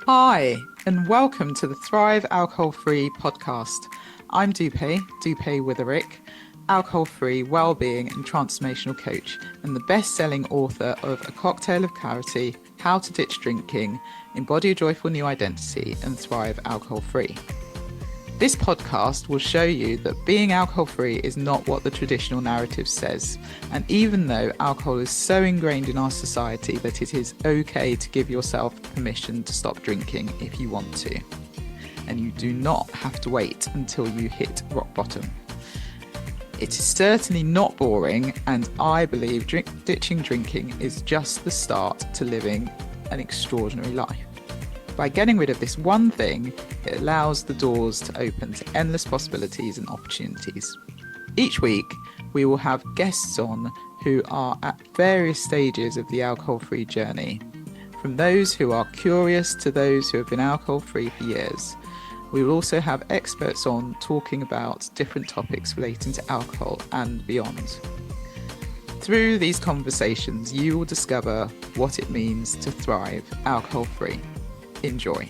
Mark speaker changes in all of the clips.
Speaker 1: Hi, and welcome to the Thrive Alcohol-Free podcast. I'm Dupe Witherick, alcohol-free well-being and transformational coach, and the best-selling author of A Cocktail of Clarity, How to Ditch Drinking, Embody a Joyful New Identity, and Thrive Alcohol-Free. This podcast will show you that being alcohol-free is not what the traditional narrative says. And even though alcohol is so ingrained in our society that it is okay to give yourself permission to stop drinking if you want to. And you do not have to wait until you hit rock bottom. It is certainly not boring, and I believe ditching drinking is just the start to living an extraordinary life. By getting rid of this one thing, it allows the doors to open to endless possibilities and opportunities. Each week, we will have guests on who are at various stages of the alcohol-free journey, from those who are curious to those who have been alcohol-free for years. We will also have experts on talking about different topics relating to alcohol and beyond. Through these conversations, you will discover what it means to thrive alcohol-free. Enjoy.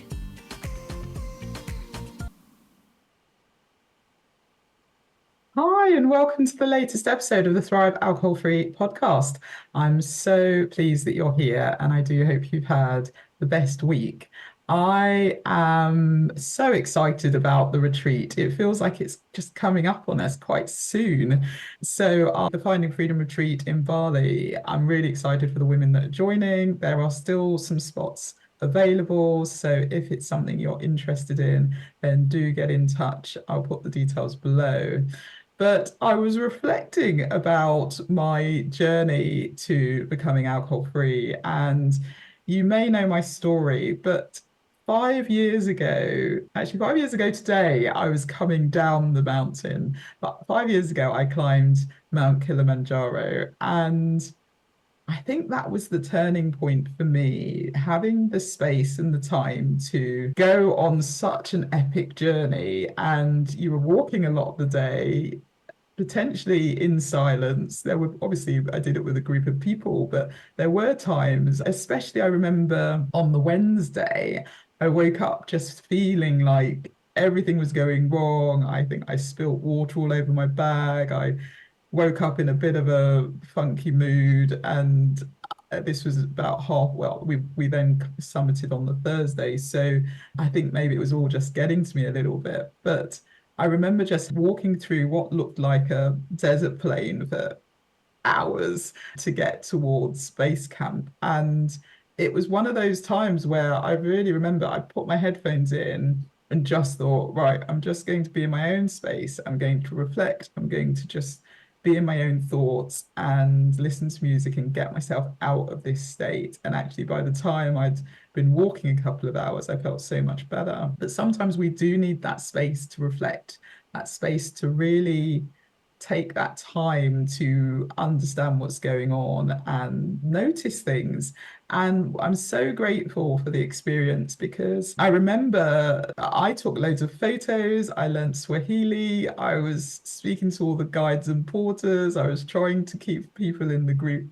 Speaker 1: Hi, and welcome to the latest episode of the Thrive Alcohol-Free podcast. I'm so pleased that you're here, and I do hope you've had the best week. I am so excited about the retreat. It feels like it's just coming up on us quite soon. So the Finding Freedom retreat in Bali, I'm really excited for the women that are joining. There are still some spots available. So if it's something you're interested in, then do get in touch. I'll put the details below. But I was reflecting about my journey to becoming alcohol-free, and you may know my story, but 5 years ago, actually 5 years ago today, I was coming down the mountain. But 5 years ago, I climbed Mount Kilimanjaro, and I think that was the turning point for me, having the space and the time to go on such an epic journey. And you were walking a lot of the day, potentially in silence. There were obviously, I did it with a group of people, but there were times, especially I remember on the Wednesday, I woke up just feeling like everything was going wrong. I think I spilt water all over my bag. I woke up in a bit of a funky mood, and this was about we then summited on the Thursday, so I think maybe it was all just getting to me a little bit. But I remember just walking through what looked like a desert plain for hours to get towards base camp, and it was one of those times where I really remember I put my headphones in and just thought, right, I'm just going to be in my own space. I'm going to reflect. I'm going to just be in my own thoughts and listen to music and get myself out of this state. And actually, by the time I'd been walking a couple of hours, I felt so much better. But sometimes we do need that space to reflect, that space to really take that time to understand what's going on and notice things. And I'm so grateful for the experience, because I remember I took loads of photos, I learned Swahili, I was speaking to all the guides and porters, I was trying to keep people in the group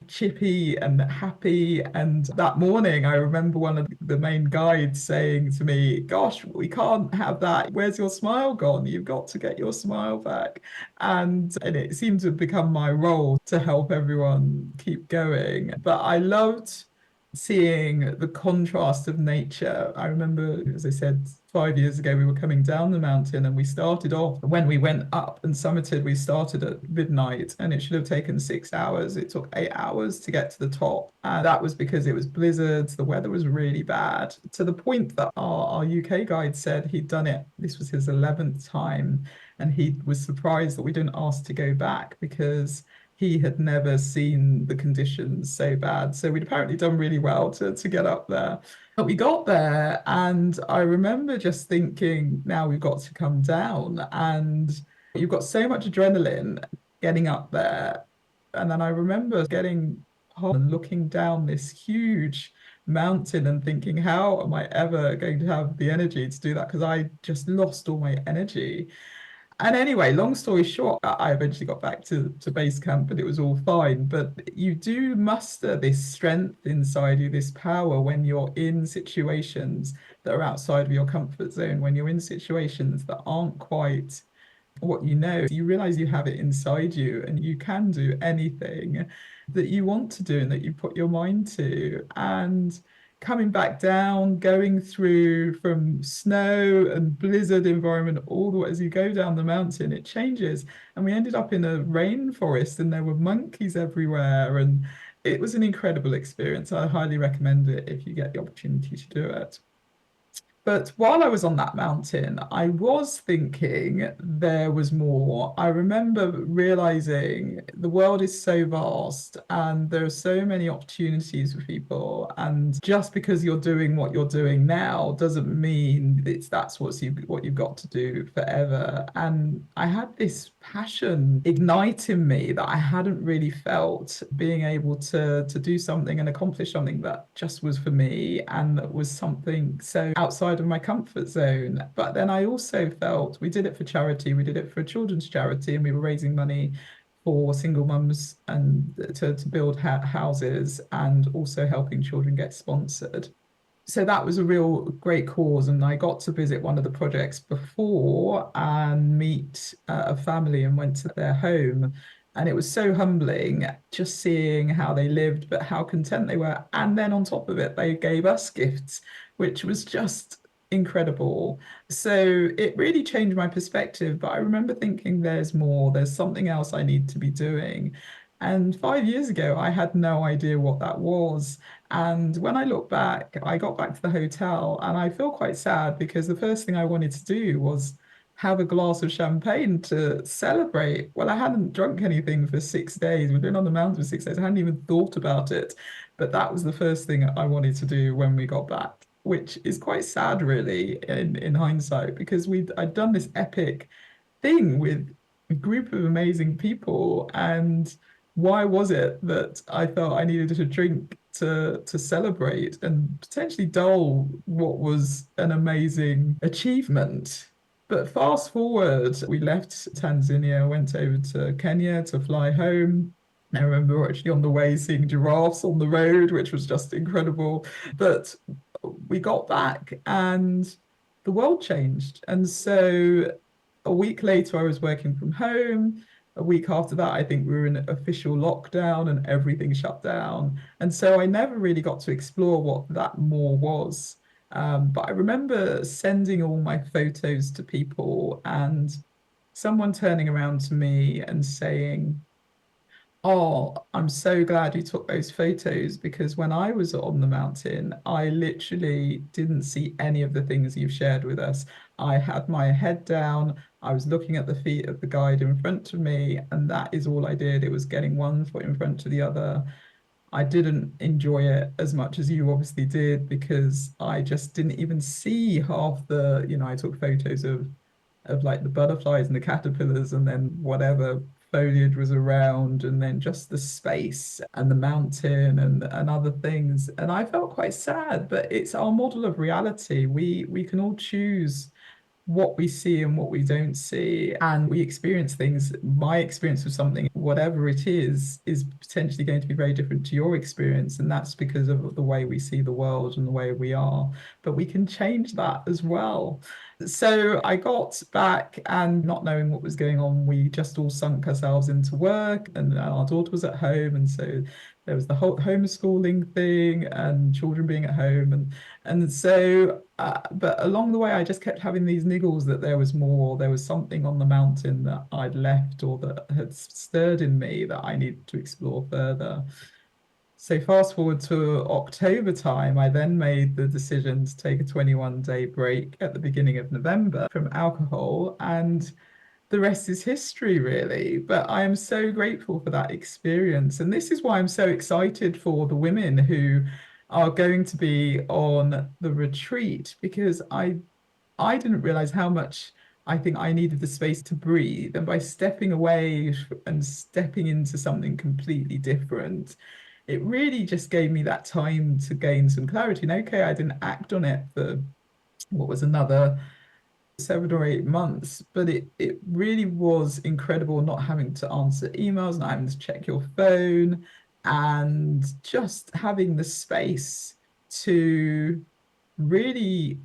Speaker 1: chippy and happy. And that morning, I remember one of the main guides saying to me, "Gosh, we can't have that. Where's your smile gone? You've got to get your smile back." And it seemed to have become my role to help everyone keep going. But I loved seeing the contrast of nature. I remember, as I said, 5 years ago, we were coming down the mountain, and we started off, when we went up and summited, we started at midnight, and it should have taken 6 hours. It took 8 hours to get to the top. And that was because it was blizzards. The weather was really bad, to the point that our UK guide said he'd done it. This was his 11th time. And he was surprised that we didn't ask to go back, because he had never seen the conditions so bad. So we'd apparently done really well to get up there. But we got there, and I remember just thinking, now we've got to come down. And you've got so much adrenaline getting up there. And then I remember getting home and looking down this huge mountain and thinking, how am I ever going to have the energy to do that? Because I just lost all my energy. And anyway, long story short, I eventually got back to base camp and it was all fine. But you do muster this strength inside you, this power when you're in situations that are outside of your comfort zone, when you're in situations that aren't quite what you know, you realize you have it inside you and you can do anything that you want to do and that you put your mind to. And coming back down, going through from snow and blizzard environment all the way as you go down the mountain, it changes. And we ended up in a rainforest and there were monkeys everywhere. And it was an incredible experience. I highly recommend it if you get the opportunity to do it. But while I was on that mountain, I was thinking there was more. I remember realizing the world is so vast and there are so many opportunities for people. And just because you're doing what you're doing now doesn't mean what you've got to do forever. And I had this passion ignite in me that I hadn't really felt, being able to do something and accomplish something that just was for me and that was something so outside of my comfort zone. But then I also felt we did it for charity, we did it for a children's charity, and we were raising money for single mums and to build houses and also helping children get sponsored. So that was a real great cause, and I got to visit one of the projects before and meet a family and went to their home. And it was so humbling just seeing how they lived, but how content they were. And then on top of it, they gave us gifts, which was just incredible. So it really changed my perspective. But I remember thinking there's more, there's something else I need to be doing. And 5 years ago, I had no idea what that was. And when I look back, I got back to the hotel and I feel quite sad because the first thing I wanted to do was have a glass of champagne to celebrate. Well, I hadn't drunk anything for 6 days. We've been on the mountain for 6 days. I hadn't even thought about it. But that was the first thing I wanted to do when we got back, which is quite sad, really, in hindsight, because I'd done this epic thing with a group of amazing people. And why was it that I felt I needed to drink to celebrate and potentially dull what was an amazing achievement? But fast forward, we left Tanzania, went over to Kenya to fly home. I remember we're actually on the way seeing giraffes on the road, which was just incredible. But we got back and the world changed. And so a week later, I was working from home. A week after that, I think we were in official lockdown and everything shut down. And so I never really got to explore what that more was. But I remember sending all my photos to people and someone turning around to me and saying, "Oh, I'm so glad you took those photos because when I was on the mountain, I literally didn't see any of the things you've shared with us. I had my head down, I was looking at the feet of the guide in front of me, and that is all I did. It was getting one foot in front of the other. I didn't enjoy it as much as you obviously did because I just didn't even see half I took photos of like the butterflies and the caterpillars and then whatever foliage was around and then just the space and the mountain and other things. And I felt quite sad, but it's our model of reality. We can all choose what we see and what we don't see. And we experience things. My experience of something, whatever it is potentially going to be very different to your experience. And that's because of the way we see the world and the way we are. But we can change that as well. So I got back and not knowing what was going on, we just all sunk ourselves into work and our daughter was at home. And so there was the whole homeschooling thing and children being at home. And so, but along the way, I just kept having these niggles that there was more, there was something on the mountain that I'd left or that had stirred in me that I needed to explore further. So fast forward to October time, I then made the decision to take a 21-day break at the beginning of November from alcohol, and the rest is history, really. But I am so grateful for that experience. And this is why I'm so excited for the women who are going to be on the retreat, because I didn't realize how much I think I needed the space to breathe. And by stepping away and stepping into something completely different, it really just gave me that time to gain some clarity. And okay, I didn't act on it for what was another 7 or 8 months, but it really was incredible not having to answer emails, not having to check your phone, and just having the space to really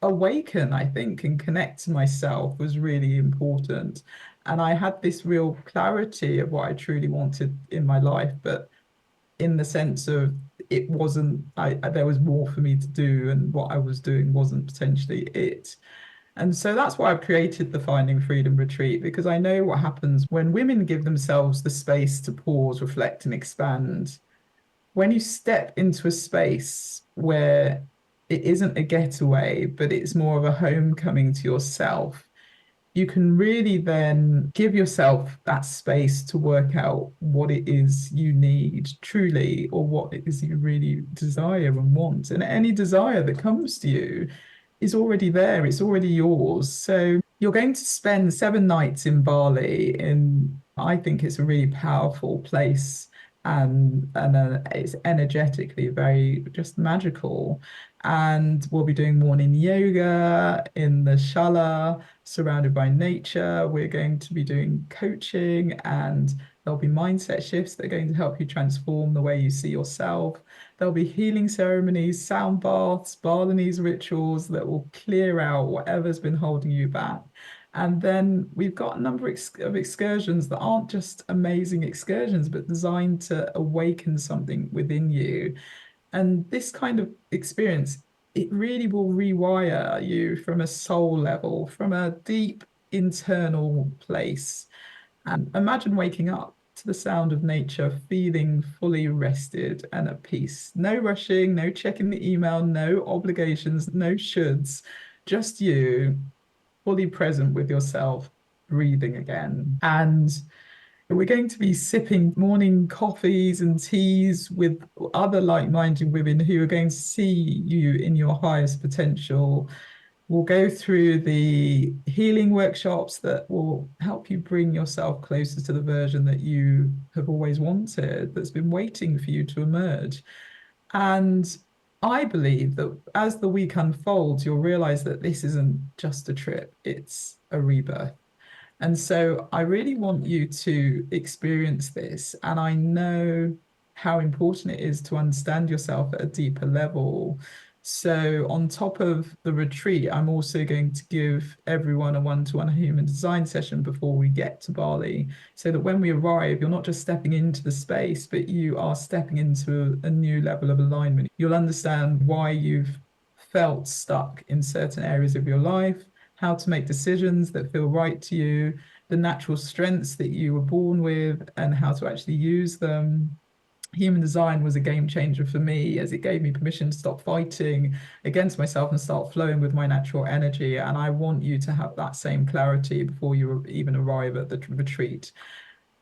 Speaker 1: awaken, I think, and connect to myself was really important. And I had this real clarity of what I truly wanted in my life, but in the sense of it wasn't, there was more for me to do, and what I was doing wasn't potentially it. And so that's why I've created the Finding Freedom Retreat, because I know what happens when women give themselves the space to pause, reflect, and expand. When you step into a space where it isn't a getaway, but it's more of a homecoming to yourself, you can really then give yourself that space to work out what it is you need truly, or what it is you really desire and want. And any desire that comes to you is already there, it's already yours. So you're going to spend 7 nights in Bali. In I think it's a really powerful place, and it's energetically very just magical. And we'll be doing morning yoga in the shala, surrounded by nature. We're going to be doing coaching, and there'll be mindset shifts that are going to help you transform the way you see yourself. There'll be healing ceremonies, sound baths, Balinese rituals that will clear out whatever's been holding you back. And then we've got a number of excursions that aren't just amazing excursions, but designed to awaken something within you. And this kind of experience, it really will rewire you from a soul level, from a deep internal place. And imagine waking up to the sound of nature, feeling fully rested and at peace. No rushing, no checking the email, no obligations, no shoulds, just you, fully present with yourself, breathing again. And we're going to be sipping morning coffees and teas with other like-minded women who are going to see you in your highest potential. We'll go through the healing workshops that will help you bring yourself closer to the version that you have always wanted, that's been waiting for you to emerge. And I believe that as the week unfolds, you'll realize that this isn't just a trip, it's a rebirth. And so I really want you to experience this. And I know how important it is to understand yourself at a deeper level. So, on top of the retreat, I'm also going to give everyone a one-to-one human design session before we get to Bali, so that when we arrive, you're not just stepping into the space, but you are stepping into a new level of alignment. You'll understand why you've felt stuck in certain areas of your life, how to make decisions that feel right to you, the natural strengths that you were born with, and how to actually use them. Human design was a game changer for me, as it gave me permission to stop fighting against myself and start flowing with my natural energy. And I want you to have that same clarity before you even arrive at the retreat.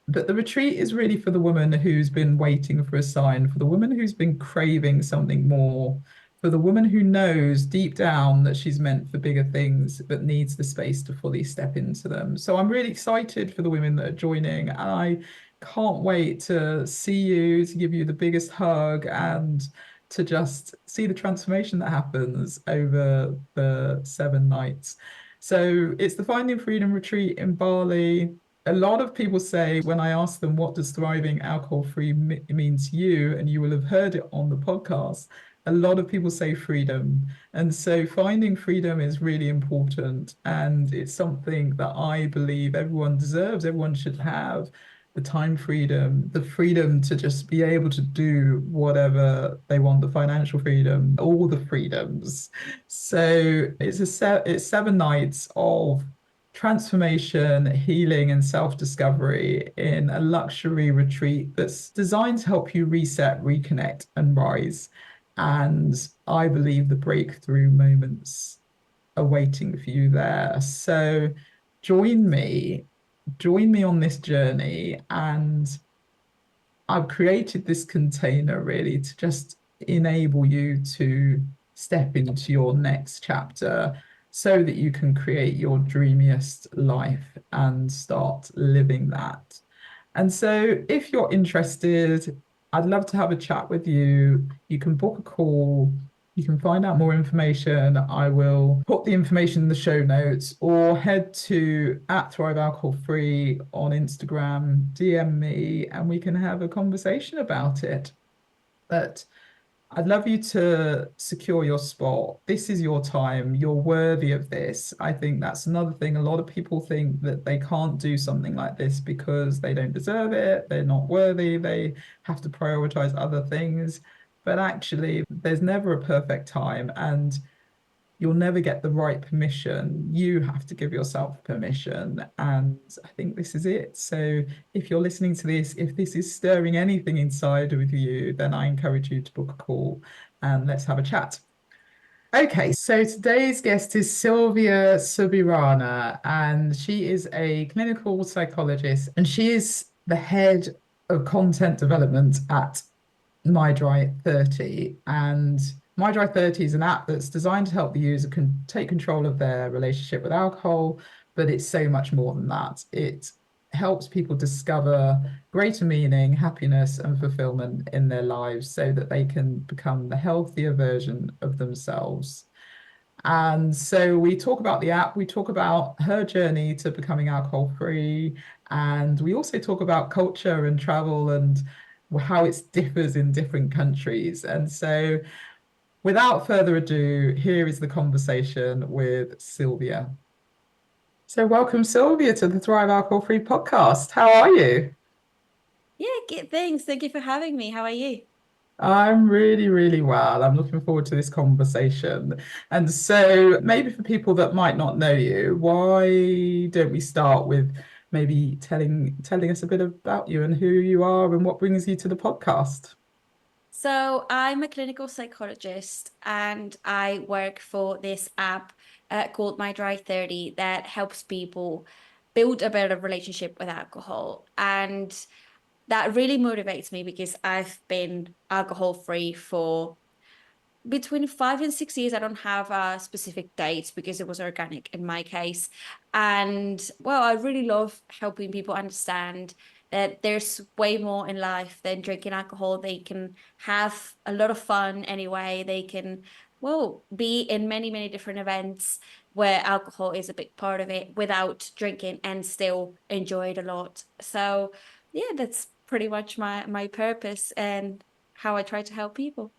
Speaker 1: But the retreat is really for the woman who's been waiting for a sign, for the woman who's been craving something more, for the woman who knows deep down that she's meant for bigger things, but needs the space to fully step into them. So I'm really excited for the women that are joining. And I can't wait to see you, to give you the biggest hug, and to just see the transformation that happens over the 7 nights. So it's the Finding Freedom Retreat in Bali. A lot of people say, when I ask them, what does thriving alcohol-free mean to you? And you will have heard it on the podcast. A lot of people say freedom. And so finding freedom is really important. And it's something that I believe everyone deserves, everyone should have. The time freedom, the freedom to just be able to do whatever they want, the financial freedom, all the freedoms. So it's 7 nights of transformation, healing, and self-discovery in a luxury retreat that's designed to help you reset, reconnect, and rise. And I believe the breakthrough moments are waiting for you there. So join me, join me on this journey. And I've created this container really to just enable you to step into your next chapter, so that you can create your dreamiest life and start living that. And so if you're interested, I'd love to have a chat with you. You can book a call. You can find out more information. I will put the information in the show notes or head to at Thrive Alcohol Free on Instagram, DM me, and we can have a conversation about it. But I'd love you to secure your spot. This is your time. You're worthy of this. I think that's another thing. A lot of people think that they can't do something like this because they don't deserve it, they're not worthy, they have to prioritize other things. But actually, there's never a perfect time, and you'll never get the right permission. You have to give yourself permission. And I think this is it. So if you're listening to this, if this is stirring anything inside with you, then I encourage you to book a call and let's have a chat. Okay, so today's guest is Silvia Subirana, and she is a clinical psychologist, and she is the head of content development at MyDry30. And MyDry30 is an app that's designed to help the user take control of their relationship with alcohol, but it's so much more than that. It helps people discover greater meaning, happiness, and fulfillment in their lives so that they can become the healthier version of themselves. And so we talk about the app, we talk about her journey to becoming alcohol free, and we also talk about culture and travel and how it differs in different countries. And so without further ado, here is the conversation with Silvia. So welcome, Silvia, to the Thrive Alcohol Free podcast. How are you?
Speaker 2: Yeah, good. Thanks. Thank you for having me. How are you?
Speaker 1: I'm really, really well. I'm looking forward to this conversation. And so, maybe for people that might not know you, why don't we start with maybe telling us a bit about you and who you are and what brings you to the podcast?
Speaker 2: So, I'm a clinical psychologist and I work for this app called MyDry30 that helps people build a better relationship with alcohol. And that really motivates me because I've been alcohol free for between 5 and 6 years. I don't have a specific date because it was organic in my case. And well, I really love helping people understand that there's way more in life than drinking alcohol. They can have a lot of fun anyway. They can, well, be in many, many different events where alcohol is a big part of it without drinking and still enjoy it a lot. So yeah, that's pretty much my purpose and how I try to help people.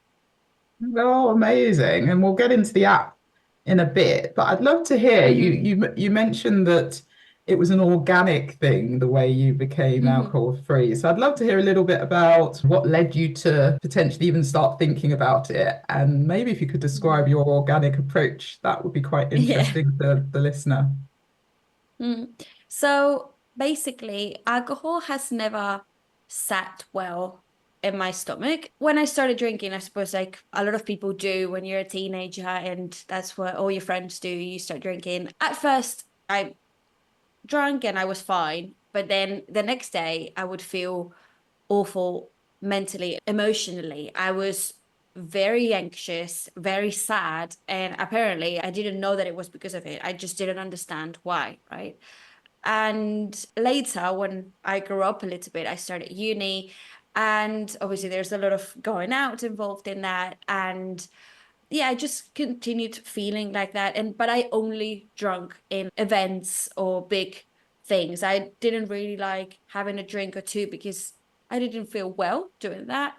Speaker 1: Oh, amazing. And we'll get into the app in a bit, but I'd love to hear
Speaker 2: Mm-hmm.
Speaker 1: you mentioned that it was an organic thing, the way you became
Speaker 2: Mm-hmm.
Speaker 1: alcohol free. So I'd love to hear a little bit about what led you to potentially even start thinking about it. And maybe if you could describe
Speaker 2: Mm-hmm.
Speaker 1: your organic approach, that would be quite
Speaker 2: Yeah.
Speaker 1: interesting to the listener.
Speaker 2: Mm. So basically, alcohol has never sat well in my stomach. When I started drinking, I suppose like a lot of people do when you're a teenager and that's what all your friends do, you start drinking. At first, I drank and I was fine, but then the next day I would feel awful mentally, emotionally. I was very anxious, very sad, and apparently I didn't know that it was because of it. I just didn't understand why, right? And later, when I grew up a little bit, I started uni. And obviously, there's a lot of going out involved in that. And yeah, I just continued feeling like that. And but I only drunk in events or big things. I didn't really like having a drink or two because I didn't feel well doing that.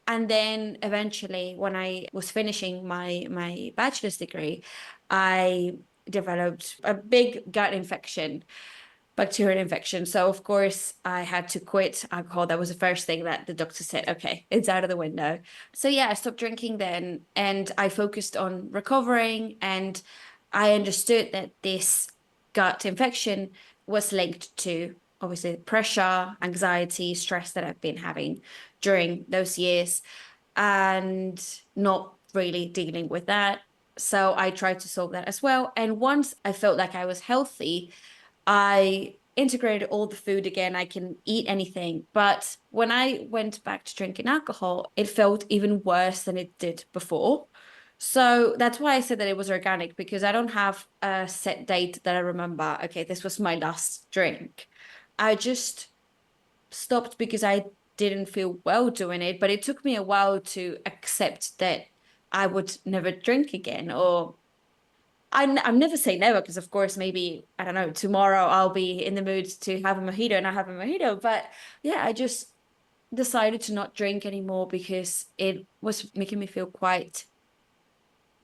Speaker 2: And then eventually, when I was finishing my bachelor's degree, I developed a big gut infection, bacterial infection. So of course I had to quit alcohol. That was the first thing that the doctor said, okay, it's out of the window. So yeah, I stopped drinking then and I focused on recovering, and I understood that this gut infection was linked to obviously pressure, anxiety, stress that I've been having during those years and not really dealing with that. So I tried to solve that as well. And once I felt like I was healthy, I integrated all the food again. I can eat anything. But when I went back to drinking alcohol, it felt even worse than it did before. So that's why I said that it was organic, because I don't have a set date that I remember. Okay, this was my last drink. I just stopped because I didn't feel well doing it. But it took me a while to accept that I would never drink again. Or I'm never say never, because of course maybe I don't know, tomorrow I'll be in the mood to have a mojito and I have a mojito. But yeah, I just decided to not drink anymore because it was making me feel quite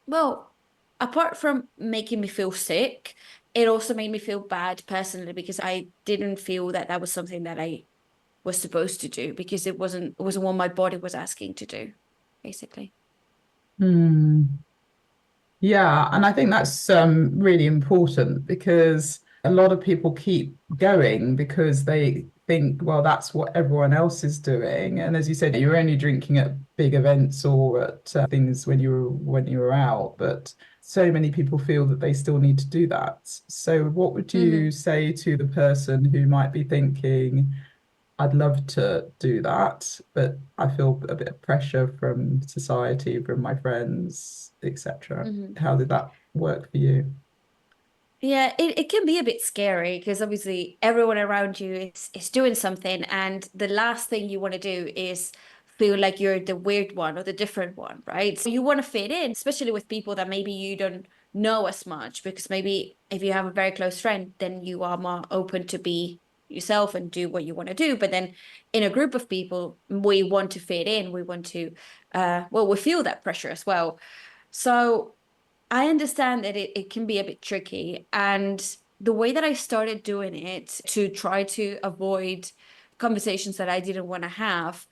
Speaker 2: well. Apart from making me feel sick, it also made me feel bad personally because I didn't feel that that was something that I was supposed to do, because it wasn't what my body was asking to do, basically.
Speaker 1: Hmm. Yeah, and I think that's really important because a lot of people keep going because they think, well, that's what everyone else is doing. And as you said, you're only drinking at big events or at things when you were out, but so many people feel that they still need to do that. So what would you
Speaker 2: Mm-hmm.
Speaker 1: say to the person who might be thinking, I'd love to do that, but I feel a bit of pressure from society, from my friends, etc.
Speaker 2: Mm-hmm.
Speaker 1: How did that work for you?
Speaker 2: Yeah, it can be a bit scary because obviously everyone around you is doing something, and the last thing you want to do is feel like you're the weird one or the different one, right? So you want to fit in, especially with people that maybe you don't know as much, because maybe if you have a very close friend, then you are more open to be yourself and do what you want to do. But then in a group of people, we want to fit in, we want to well, we feel that pressure as well. So I understand that it can be a bit tricky. And the way that I started doing it to try to avoid conversations that I didn't want to have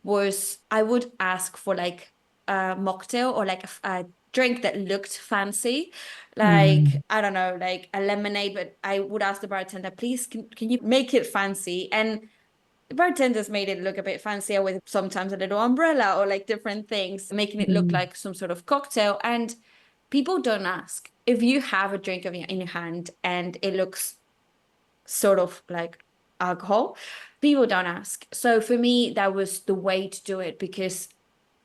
Speaker 2: was I would ask for like a mocktail or like a drink that looked fancy. Like,
Speaker 1: Mm,
Speaker 2: I don't know, like a lemonade, but I would ask the bartender, please, can you make it fancy? And the bartenders made it look a bit fancier with sometimes a little umbrella or like different things, making it look
Speaker 1: mm,
Speaker 2: like some sort of cocktail. And people don't ask. If you have a drink in your hand and it looks sort of like alcohol, people don't ask. So for me, that was the way to do it, because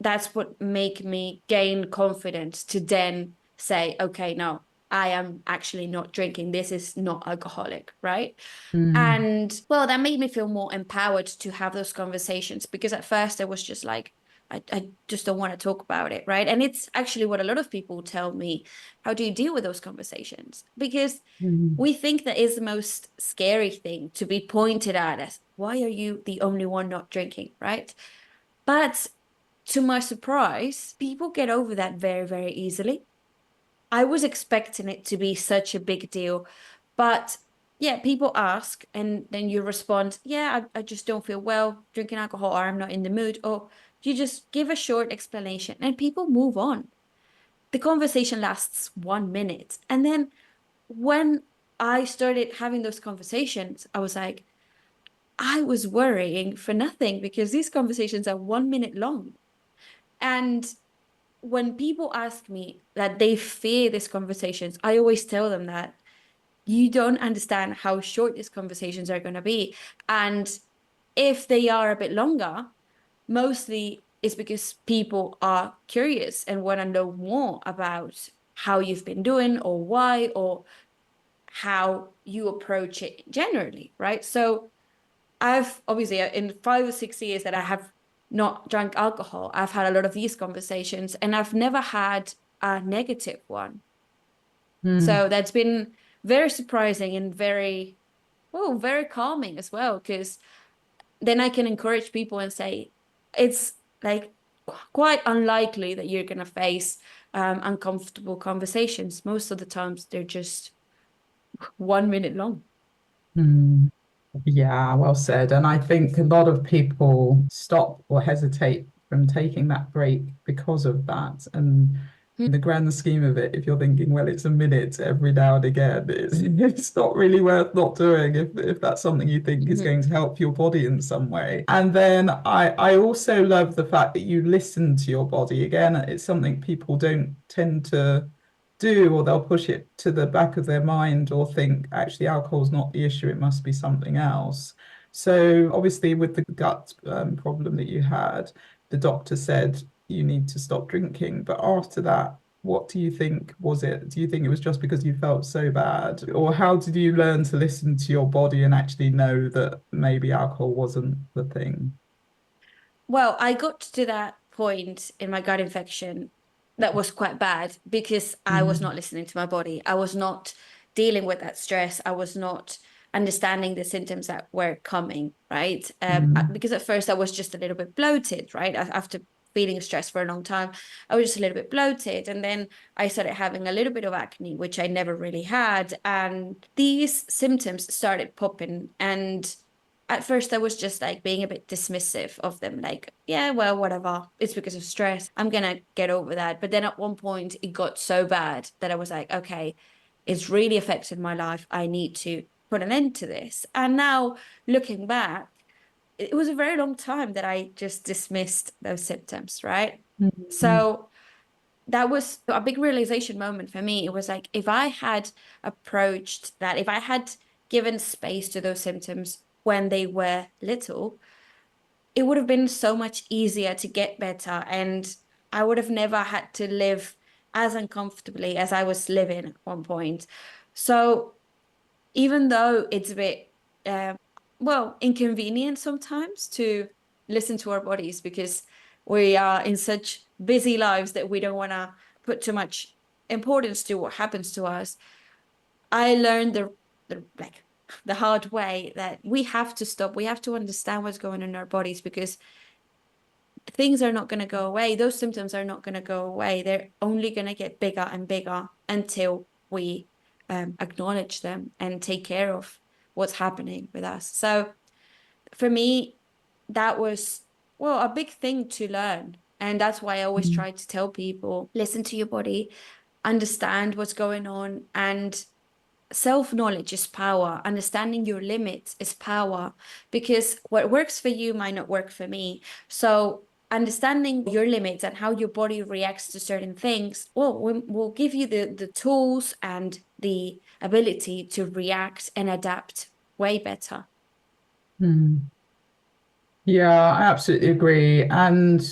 Speaker 2: that's what made me gain confidence to then say, okay, no, I am actually not drinking. This is not alcoholic, right?
Speaker 1: mm,
Speaker 2: And well, that made me feel more empowered to have those conversations, because at first it was just like, I just don't want to talk about it, right? And it's actually what a lot of people tell me. How do you deal with those conversations? Because
Speaker 1: mm,
Speaker 2: we think that is the most scary thing to be pointed at as, why are you the only one not drinking, right? But to my surprise, people get over that very, very easily. I was expecting it to be such a big deal, but yeah, people ask and then you respond, yeah, I just don't feel well drinking alcohol, or I'm not in the mood, or you just give a short explanation and people move on. The conversation lasts 1 minute. And then when I started having those conversations, I was like, I was worrying for nothing, because these conversations are 1 minute long. And when people ask me that they fear these conversations, I always tell them that you don't understand how short these conversations are going to be. And if they are a bit longer, mostly it's because people are curious and want to know more about how you've been doing or why, or how you approach it generally, right? So I've obviously, in 5 or 6 years that I have not drank alcohol, I've had a lot of these conversations and I've never had a negative one.
Speaker 1: mm,
Speaker 2: So that's been very surprising and very, well, very calming as well, because then I can encourage people and say, it's like quite unlikely that you're going to face uncomfortable conversations. Most of the times they're just 1 minute long.
Speaker 1: mm. Yeah, well said. And I think a lot of people stop or hesitate from taking that break because of that. And in the grand scheme of it, if you're thinking, well, it's a minute every now and again, it's not really worth not doing if that's something you think is
Speaker 2: Mm-hmm.
Speaker 1: going to help your body in some way. And then I also love the fact that you listen to your body. Again, it's something people don't tend to do, or they'll push it to the back of their mind or think actually alcohol's not the issue, it must be something else. So obviously with the gut problem that you had, the doctor said you need to stop drinking, but after that, what do you think was it? Do you think it was just because you felt so bad, or how did you learn to listen to your body and actually know that maybe alcohol wasn't the thing?
Speaker 2: Well, I got to that point in my gut infection that was quite bad because I was
Speaker 1: Mm,
Speaker 2: not listening to my body. I was not dealing with that stress. I was not understanding the symptoms that were coming, right?
Speaker 1: mm,
Speaker 2: Because at first I was just a little bit bloated, right? After feeling stressed for a long time, I was just a little bit bloated. And then I started having a little bit of acne, which I never really had. And these symptoms started popping. And at first I was just like being a bit dismissive of them, like, yeah, well, whatever, it's because of stress, I'm gonna get over that. But then at one point it got so bad that I was like, okay, it's really affected my life, I need to put an end to this. And now looking back, it was a very long time that I just dismissed those symptoms, right?
Speaker 1: mm,
Speaker 2: So that was a big realization moment for me. It was like, if I had approached that, if I had given space to those symptoms when they were little, it would have been so much easier to get better. And I would have never had to live as uncomfortably as I was living at one point. So even though it's a bit, uh, well, inconvenient sometimes to listen to our bodies because we are in such busy lives that we don't want to put too much importance to what happens to us. I learned the like the hard way that we have to stop. We have to understand what's going on in our bodies because things are not going to go away. Those symptoms are not going to go away. They're only going to get bigger and bigger until we acknowledge them and take care of what's happening with us. So for me, that was, well, a big thing to learn. And that's why I always
Speaker 1: mm,
Speaker 2: try to tell people, listen to your body, understand what's going on, and self-knowledge is power. Understanding your limits is power, because what works for you might not work for me. So understanding your limits and how your body reacts to certain things, well, will give you the tools and the ability to react and adapt way better.
Speaker 1: mm. Yeah, I absolutely agree. And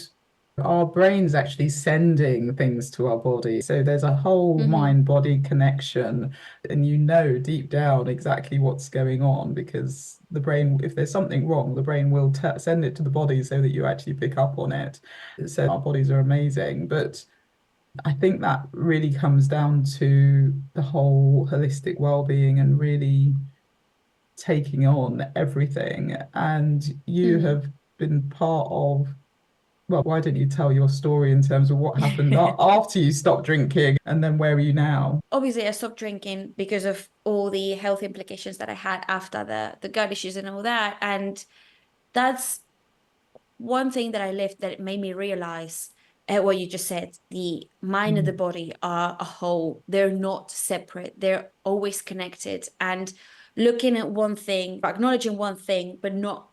Speaker 1: our brain's actually sending things to our body. So there's a whole
Speaker 2: Mm-hmm.
Speaker 1: mind-body connection, and you know deep down exactly what's going on because the brain, if there's something wrong, the brain will t send it to the body so that you actually pick up on it. So our bodies are amazing. But I think that really comes down to the whole holistic well-being and really taking on everything. And you
Speaker 2: Mm-hmm.
Speaker 1: have been part of, well, why don't you tell your story in terms of what happened after you stopped drinking and then where are you now?
Speaker 2: Obviously, I stopped drinking because of all the health implications that I had after the gut issues and all that. And that's one thing that I lived that made me realize what you just said. The mind and the
Speaker 1: Mm,
Speaker 2: body are a whole. They're not separate. They're always connected. And looking at one thing, acknowledging one thing, but not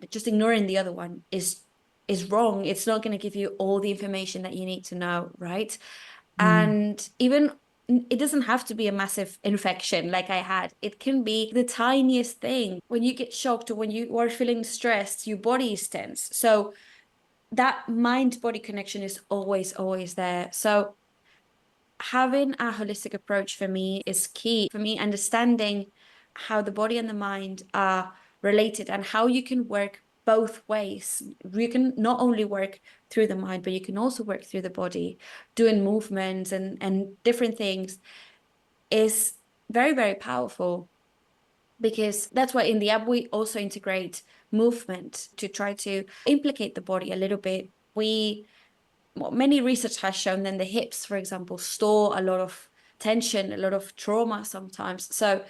Speaker 2: just ignoring the other one is wrong. It's not going to give you all the information that you need to know, right?
Speaker 1: mm,
Speaker 2: And even it doesn't have to be a massive infection like I had. It can be the tiniest thing. When you get shocked or when you are feeling stressed, your body is tense. So that mind body connection is always, always there. So having a holistic approach for me is key. For me, understanding how the body and the mind are related and how you can work both ways. You can not only work through the mind, but you can also work through the body, doing movements and different things is very, very powerful, because that's why in the app we also integrate movement to try to implicate the body a little bit. Many research has shown that the hips, for example, store a lot of tension, a lot of trauma sometimes. So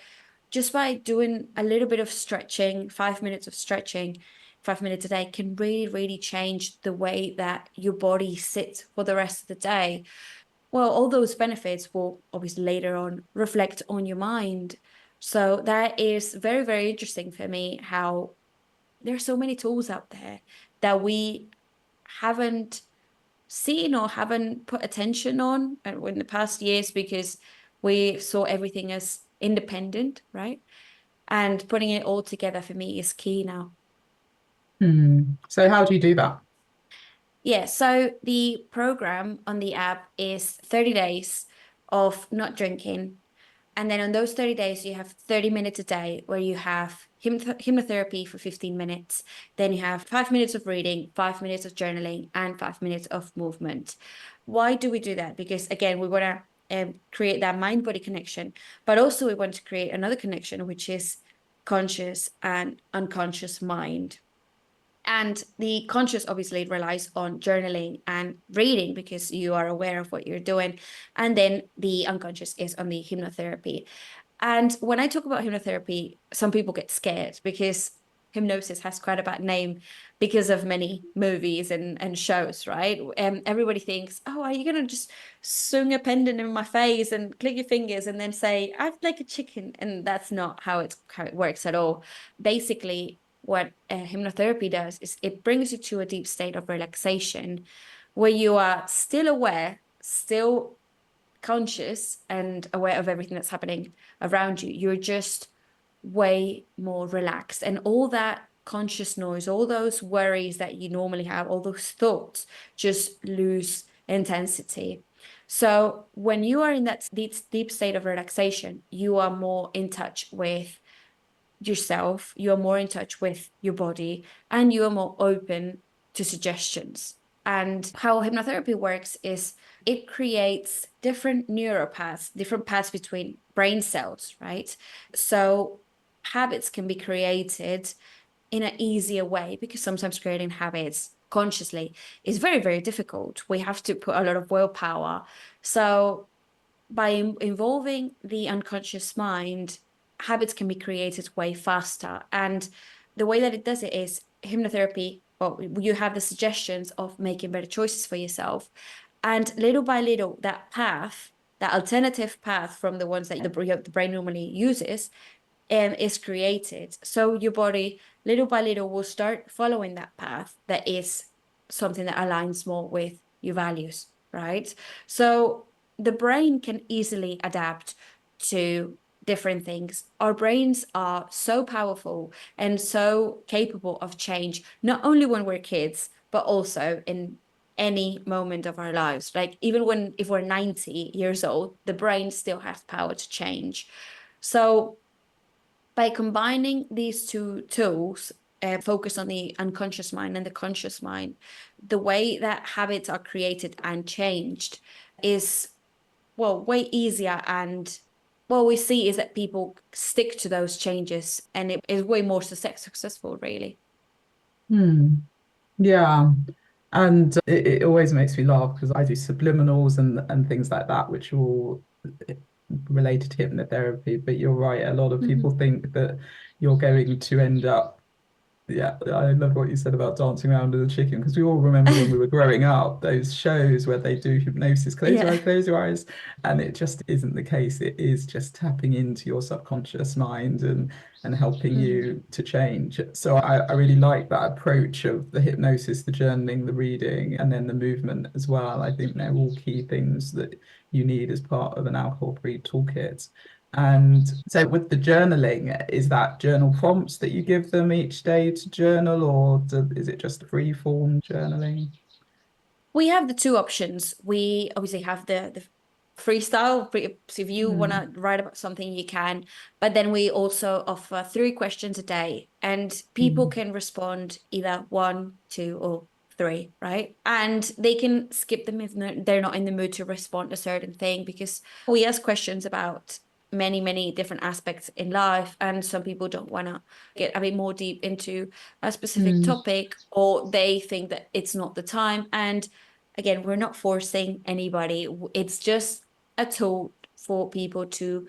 Speaker 2: just by doing a little bit of stretching, 5 minutes of stretching, 5 minutes a day can really, really change the way that your body sits for the rest of the day. Well, all those benefits will obviously later on reflect on your mind. So that is very, very interesting for me, how there's so many tools out there that we haven't seen or haven't put attention on in the past years because we saw everything as independent, right? And putting it all together for me is key now.
Speaker 1: mm. So how do you do that?
Speaker 2: Yeah, so the program on the app is 30 days of not drinking. And then on those 30 days, you have 30 minutes a day where you have hypnotherapy for 15 minutes. Then you have 5 minutes of reading, 5 minutes of journaling, and 5 minutes of movement. Why do we do that? Because again, we want to create that mind body connection, but also we want to create another connection, which is conscious and unconscious mind. And the conscious obviously relies on journaling and reading because you are aware of what you're doing. And then the unconscious is on the hypnotherapy. And when I talk about hypnotherapy, some people get scared because hypnosis has quite a bad name because of many movies and shows, right? Everybody thinks, oh, are you going to just swing a pendant in my face and click your fingers and then say, I'd like a chicken? And that's not how it works at all. Basically, what hypnotherapy does is it brings you to a deep state of relaxation where you are still aware, still conscious and aware of everything that's happening around you. You're just way more relaxed. And all that conscious noise, all those worries that you normally have, all those thoughts just lose intensity. So when you are in that deep state of relaxation, you are more in touch with yourself, you are more in touch with your body, and you are more open to suggestions. And how hypnotherapy works is it creates different neuropaths, different paths between brain cells, right? So habits can be created in an easier way because sometimes creating habits consciously is very, very difficult. We have to put a lot of willpower. So by involving the unconscious mind, habits can be created way faster. And the way that it does it is hypnotherapy, well, you have the suggestions of making better choices for yourself. And little by little, that path, that alternative path from the ones that the brain normally uses, is created. So your body, little by little, will start following that path that is something that aligns more with your values, right? So the brain can easily adapt to different things. Our brains are so powerful and so capable of change, not only when we're kids, but also in any moment of our lives. Like even if we're 90 years old, the brain still has power to change. So by combining these two tools, focus on the unconscious mind and the conscious mind, the way that habits are created and changed is, well, way easier. And what we see is that people stick to those changes and it is way more successful, really.
Speaker 1: Hmm. Yeah. And it always makes me laugh because I do subliminals and things like that, which are all related to hypnotherapy. But you're right, a lot of people
Speaker 2: Mm-hmm.
Speaker 1: think that you're going to end up. Yeah, I love what you said about dancing around with a chicken because we all remember when we were growing up those shows where they do hypnosis,
Speaker 2: Yeah.
Speaker 1: close your eyes, and it just isn't the case. It is just tapping into your subconscious mind and helping
Speaker 2: Mm-hmm.
Speaker 1: you to change. So I really like that approach of the hypnosis, the journaling, the reading, and then the movement as well. I think they're all key things that you need as part of an alcohol-free toolkit. And so with the journaling, is that journal prompts that you give them each day to journal, or is it just free form journaling?
Speaker 2: We have the two options. We obviously have the freestyle. So if you want
Speaker 1: Mm,
Speaker 2: to write about something, you can. But then we also offer 3 questions a day, and people
Speaker 1: mm,
Speaker 2: can respond either one, two, or three, right? And they can skip them if they're not in the mood to respond to a certain thing because we ask questions about many, many different aspects in life, and some people don't want to get a bit more deep into a specific
Speaker 1: mm.
Speaker 2: topic, or they think that it's not the time. And again, we're not forcing anybody. It's just a tool for people to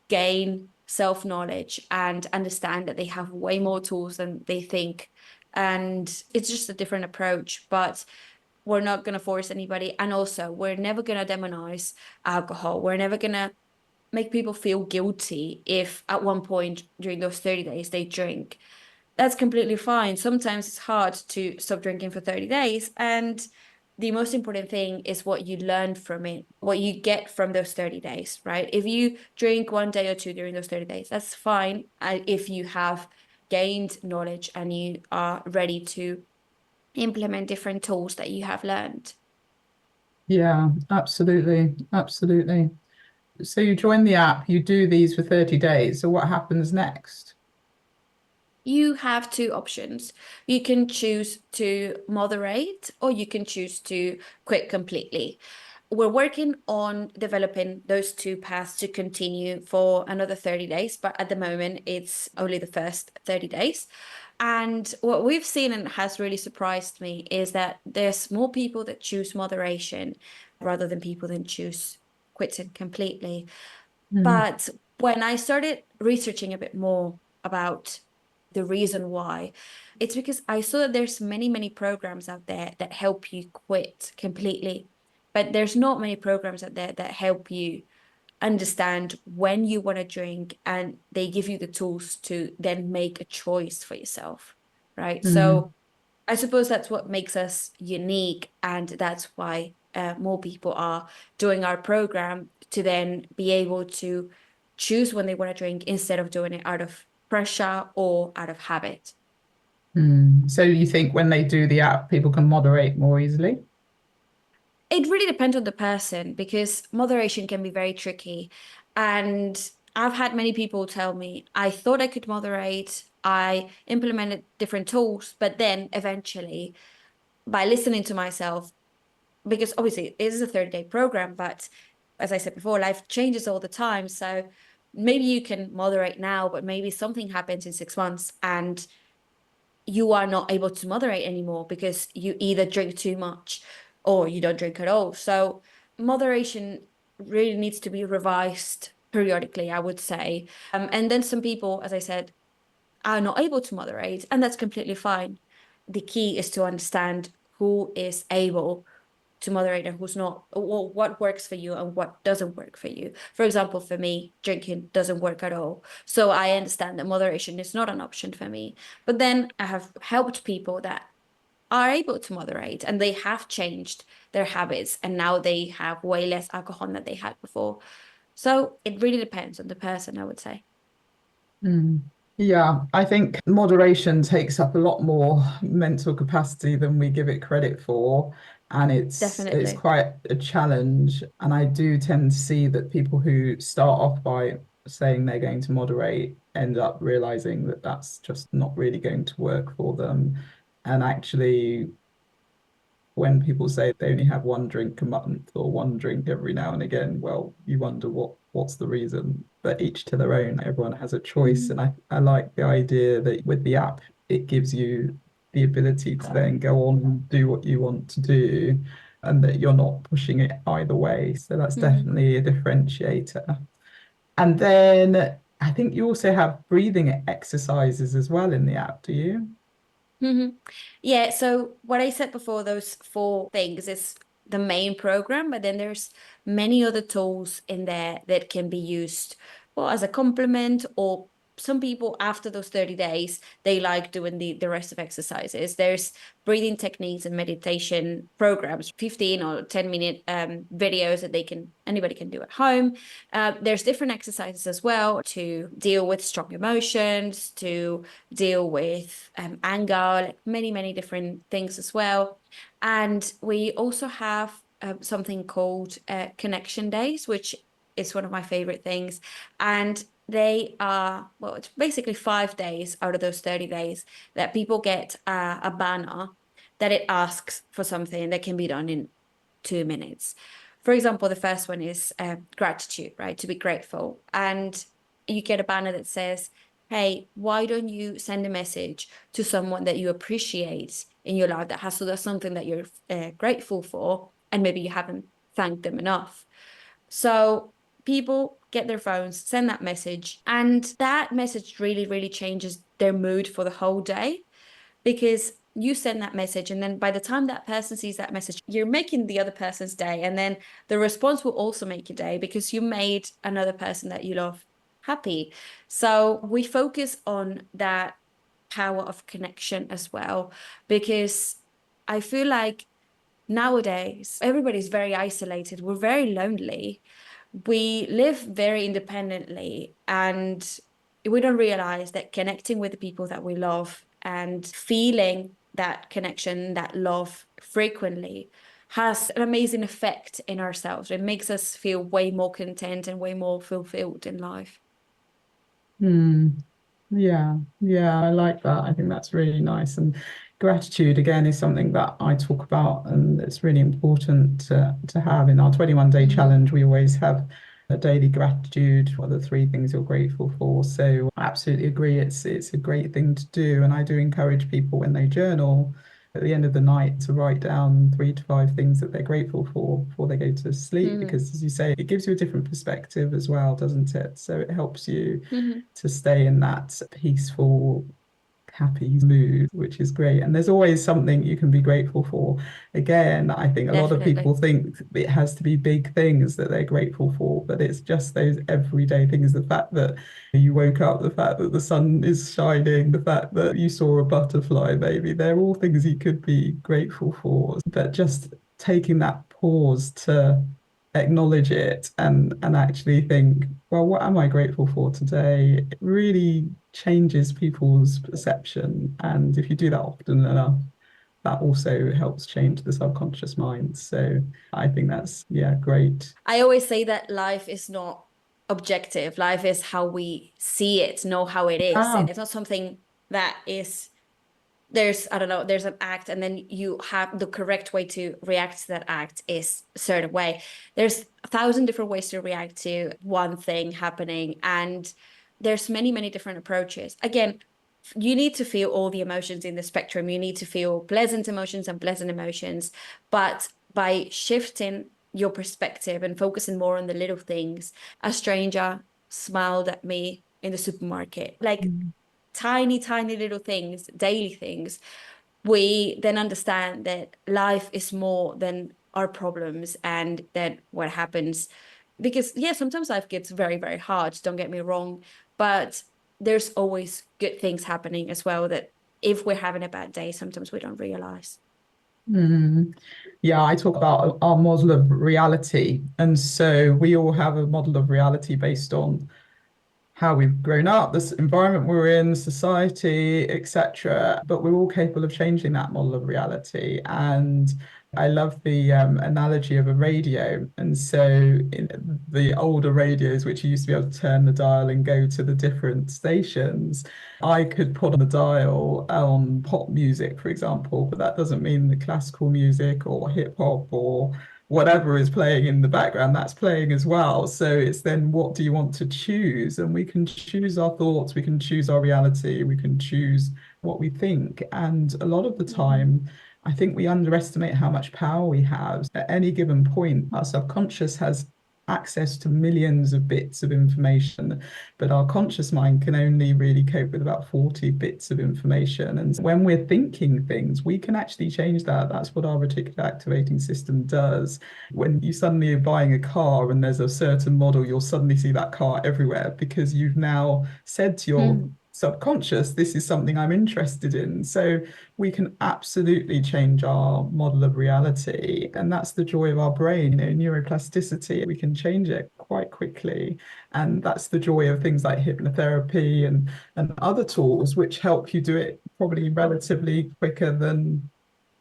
Speaker 2: gain self knowledge and understand that they have way more tools than they think. And it's just a different approach, but we're not going to force anybody. And also, we're never going to demonize alcohol. We're never going to make people feel guilty if at one point during those 30 days they drink. That's completely fine. Sometimes it's hard to stop drinking for 30 days. And the most important thing is what you learn from it, what you get from those 30 days, right? If you drink one day or two during those 30 days, that's fine. If you have gained knowledge and you are ready to implement different tools that you have learned.
Speaker 1: Yeah, absolutely, absolutely. So you join the app, you do these for 30 days. So what happens next?
Speaker 2: You have two options. You can choose to moderate or you can choose to quit completely. We're working on developing those two paths to continue for another 30 days, but at the moment it's only the first 30 days. And what we've seen and has really surprised me is that there's more people that choose moderation rather than people that choose quitting completely.
Speaker 1: Mm,
Speaker 2: But when I started researching a bit more about the reason why, it's because I saw that there's many, many programs out there that help you quit completely. But there's not many programs out there that help you understand when you want to drink and they give you the tools to then make a choice for yourself. Right.
Speaker 1: mm,
Speaker 2: So I suppose that's what makes us unique, and that's why more people are doing our program to then be able to choose when they want to drink instead of doing it out of pressure or out of habit.
Speaker 1: mm. So you think when they do the app, people can moderate more easily?
Speaker 2: It really depends on the person because moderation can be very tricky. And I've had many people tell me, I thought I could moderate, I implemented different tools, but then eventually, by listening to myself, because obviously it is a 30-day program, but as I said before, life changes all the time. So maybe you can moderate now, but maybe something happens in 6 months and you are not able to moderate anymore because you either drink too much or you don't drink at all. So moderation really needs to be revised periodically, I would say. And then some people, as I said, are not able to moderate, and that's completely fine. The key is to understand who is able to moderate and who's not, or what works for you and what doesn't work for you. For example, for me, drinking doesn't work at all. So I understand that moderation is not an option for me. But then I have helped people that are able to moderate and they have changed their habits and now they have way less alcohol than they had before. So it really depends on the person, I would say.
Speaker 1: Mm. Yeah, I think moderation takes up a lot more mental capacity than we give it credit for. And it's
Speaker 2: Definitely.
Speaker 1: quite a challenge. And I do tend to see that people who start off by saying they're going to moderate end up realizing that that's just not really going to work for them. And actually when people say they only have one drink a month or one drink every now and again, well, you wonder what's the reason. But each to their own. Everyone has a choice,
Speaker 2: Mm.
Speaker 1: and I like the idea that with the app, it gives you the ability to then go on and do what you want to do, and that you're not pushing it either way. So that's
Speaker 2: Mm-hmm.
Speaker 1: definitely a differentiator. And then I think you also have breathing exercises as well in the app, do you?
Speaker 2: Mm-hmm. Yeah, so what I said before, those four things is the main program, but then there's many other tools in there that can be used, well, as a complement, or some people after those 30 days, they like doing the rest of exercises. There's breathing techniques and meditation programs, 15 or 10-minute videos that anybody can do at home. There's different exercises as well to deal with strong emotions, to deal with anger, like many, many different things as well. And we also have something called connection days, which is one of my favorite things. And they are, well, it's basically 5 days out of those 30 days that people get a banner that it asks for something that can be done in 2 minutes. For example, the first one is gratitude, right? To be grateful. And you get a banner that says, hey, why don't you send a message to someone that you appreciate in your life that has to do something that you're grateful for, and maybe you haven't thanked them enough. So people get their phones, send that message, and that message really, really changes their mood for the whole day because you send that message and then by the time that person sees that message you're making the other person's day, and then the response will also make your day because you made another person that you love happy. So we focus on that power of connection as well, because I feel like nowadays everybody's very isolated, we're very lonely, we live very independently, and we don't realize that connecting with the people that we love and feeling that connection, that love frequently has an amazing effect in ourselves. It makes us feel way more content and way more fulfilled in life.
Speaker 1: Hmm. Yeah, yeah, I like that. I think that's really nice. And gratitude, again, is something that I talk about, and it's really important to have in our 21-day
Speaker 2: Mm-hmm.
Speaker 1: challenge. We always have a daily gratitude. What are the three things you're grateful for? So I absolutely agree. It's a great thing to do. And I do encourage people when they journal at the end of the night to write down 3 to 5 things that they're grateful for before they go to sleep,
Speaker 2: Mm-hmm.
Speaker 1: because as you say, it gives you a different perspective as well, doesn't it? So it helps you
Speaker 2: Mm-hmm.
Speaker 1: to stay in that peaceful, happy mood, which is great. And there's always something you can be grateful for. Again, I think a lot of
Speaker 2: Definitely.
Speaker 1: people think it has to be big things that they're grateful for, but it's just those everyday things. The fact that you woke up, the fact that the sun is shining, the fact that you saw a butterfly, maybe they're all things you could be grateful for. But just taking that pause to acknowledge it and actually think, well, what am I grateful for today? It really changes people's perception. And if you do that often enough, that also helps change the subconscious mind. So I think that's, yeah, great.
Speaker 2: I always say that life is not objective. Life is how we see it, know how it is.
Speaker 1: Ah,
Speaker 2: And it's not something that is there's I don't know, there's an act and then you have the correct way to react to that act is a certain way. There's 1,000 different ways to react to one thing happening, and there's many different approaches. Again, you need to feel all the emotions in the spectrum. You need to feel pleasant emotions and pleasant emotions, but by shifting your perspective and focusing more on the little things. A stranger smiled at me in the supermarket, like tiny little things, daily things. We then understand that life is more than our problems and that what happens. Because, yeah, sometimes life gets very hard, don't get me wrong, but there's always good things happening as well that if we're having a bad day, sometimes we don't realize.
Speaker 1: mm. Yeah, I talk about our model of reality. And so we all have a model of reality based on how we've grown up, this environment we're in, society, etc. But we're all capable of changing that model of reality. And I love the analogy of a radio. And so in the older radios, which you used to be able to turn the dial and go to the different stations, I could put on the dial on pop music, for example, but that doesn't mean the classical music or hip hop or whatever is playing in the background, that's playing as well. So it's then what do you want to choose? And we can choose our thoughts, we can choose our reality, we can choose what we think. And a lot of the
Speaker 2: Mm-hmm.
Speaker 1: time, I think we underestimate how much power we have. At any given point, our subconscious has access to millions of bits of information, but our conscious mind can only really cope with about 40 bits of information. And when we're thinking things, we can actually change that. That's what our reticular activating system does. When you suddenly are buying a car and there's a certain model, you'll suddenly see that car everywhere because you've now said to your
Speaker 2: Mm-hmm.
Speaker 1: subconscious, this is something I'm interested in. So we can absolutely change our model of reality. And that's the joy of our brain, neuroplasticity. We can change it quite quickly. And that's the joy of things like hypnotherapy and other tools, which help you do it probably relatively quicker than